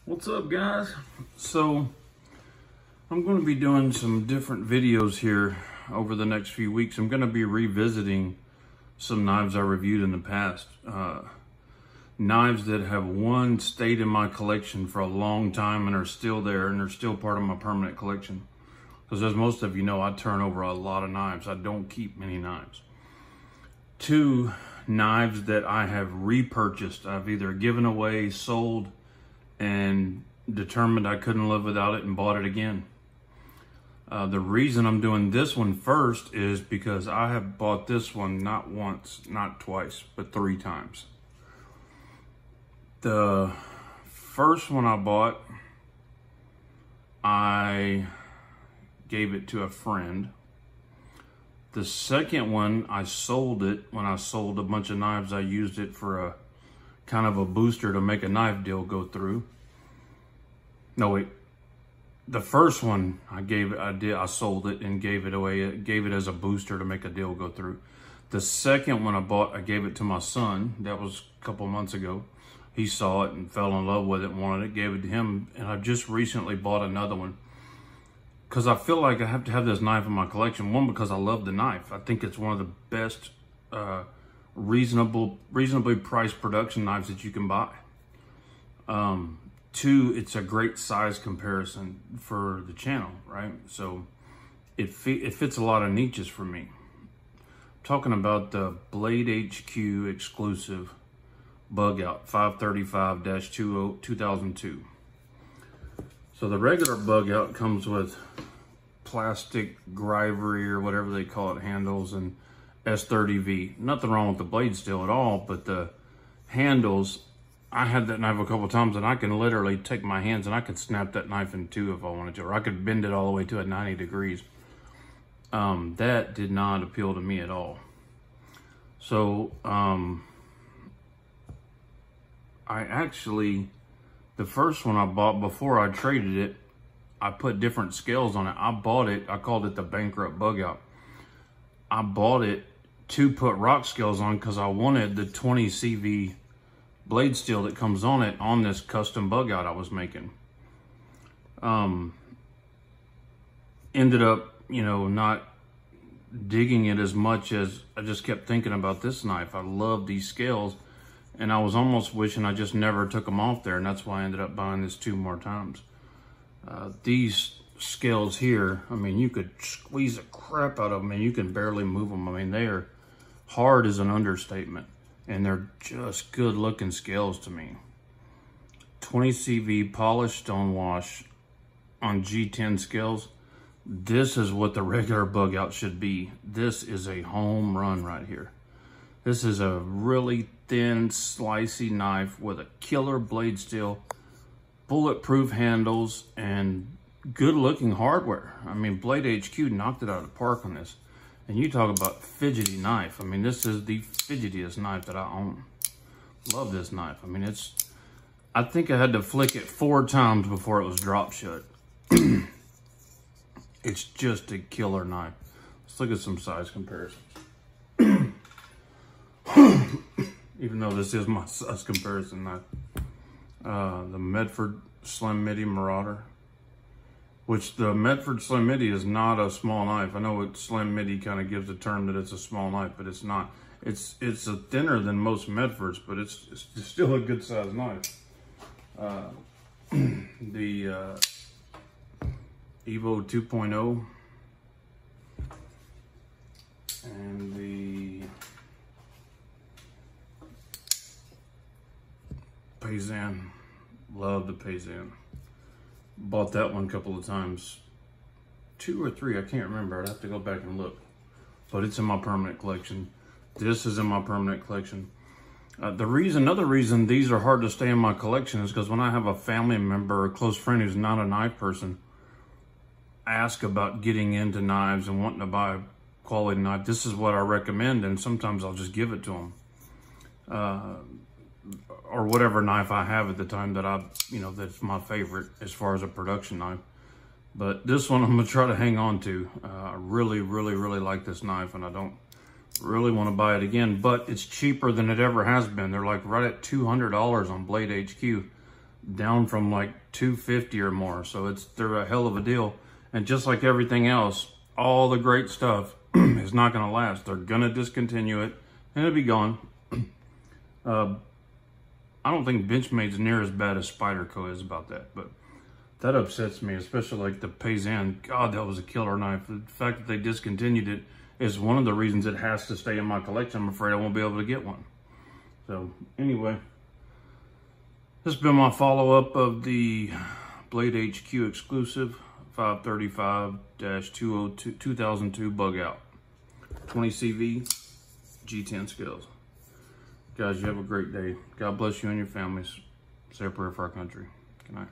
What's up, guys? So I'm going to be doing some different videos here over the next few weeks. I'm going to be revisiting some knives I reviewed in the past. Knives that have stayed in my collection for a long time and are still there, and they're still part of my permanent collection. Because as most of you know, I turn over a lot of knives. I don't keep many knives. 2 knives that I have repurchased. I've either given away, sold, and determined I couldn't live without it and bought it again. The reason I'm doing this one first is because I have bought this one not once, not twice, but 3 times. The first one I bought, I gave it to a friend. The second one, I sold it. When I sold a bunch of knives, I used it for a kind of a booster to make a knife deal go through. No, wait. The first one I sold it and gave it away, gave it as a booster to make a deal go through. The second one I bought, I gave it to my son. That was a couple months ago. He saw it and fell in love with it, wanted it, gave it to him. And I just recently bought another one because I feel like I have to have this knife in my collection. One, because I love the knife. I think it's one of the best reasonably priced production knives that you can buy. 2, it's a great size comparison for the channel, right? So it fits a lot of niches for me. I'm talking about the Blade HQ exclusive bugout 535-2002. So the regular bugout comes with plastic Grivery or whatever they call it handles and S30V. Nothing wrong with the blade steel at all, but the handles, I had that knife a couple times and I can literally take my hands and I could snap that knife in 2 if I wanted to, or I could bend it all the way to 90 degrees. That did not appeal to me at all. So the first one I bought, before I traded it, I put different scales on it. I bought it, I called it the bankrupt bugout. I bought it to put rock scales on because I wanted the 20 CV blade steel that comes on it on this custom bugout I was making. Ended up, not digging it as much as I just kept thinking about this knife. I love these scales, and I was almost wishing I just never took them off there, and that's why I ended up buying this 2 more times. These scales here, I mean, you could squeeze the crap out of them and you can barely move them. I mean, they are hard as an understatement, and they're just good looking scales to me. 20 CV polished stonewash on G10 scales. This is what the regular bugout should be. This is a home run right here. This is a really thin, slicey knife with a killer blade steel, bulletproof handles, and good looking hardware. I mean, Blade HQ knocked it out of the park on this. And you talk about fidgety knife. I mean, this is the fidgetiest knife that I own. Love this knife. I mean, I think I had to flick it 4 times before it was drop shut. It's just a killer knife. Let's look at some size comparisons. Even though this is my size comparison knife. The Medford Slim Midi Marauder, which the Medford Slim Midi is not a small knife. I know Slim Midi kind of gives the term that it's a small knife, but it's not. It's a thinner than most Medfords, but it's still a good size knife. The Evo 2.0 and the Paysan. Love the Paysan. Bought that one a couple of times. 2 or 3, I can't remember. I'd have to go back and look. But it's in my permanent collection. This is in my permanent collection. Another reason these are hard to stay in my collection is because when I have a family member or a close friend who's not a knife person ask about getting into knives and wanting to buy a quality knife, this is what I recommend, and sometimes I'll just give it to them. Or whatever knife I have at the time that that's my favorite as far as a production knife. But this one I'm gonna try to hang on to. I really, really, really like this knife, and I don't really want to buy it again, but it's cheaper than it ever has been. They're like right at $200 on Blade HQ. down from like $250 or more. So they're a hell of a deal. And just like everything else, all the great stuff is not going to last. They're going to discontinue it and it'll be gone. I don't think Benchmade's near as bad as Spyderco is about that, but that upsets me, especially like the Paysan. God, that was a killer knife. The fact that they discontinued it is one of the reasons it has to stay in my collection. I'm afraid I won't be able to get one. So anyway, this has been my follow-up of the Blade HQ exclusive 535-2002 bug out. 20 CV, G10 scales. Guys, you have a great day. God bless you and your families. Say a prayer for our country. Good night.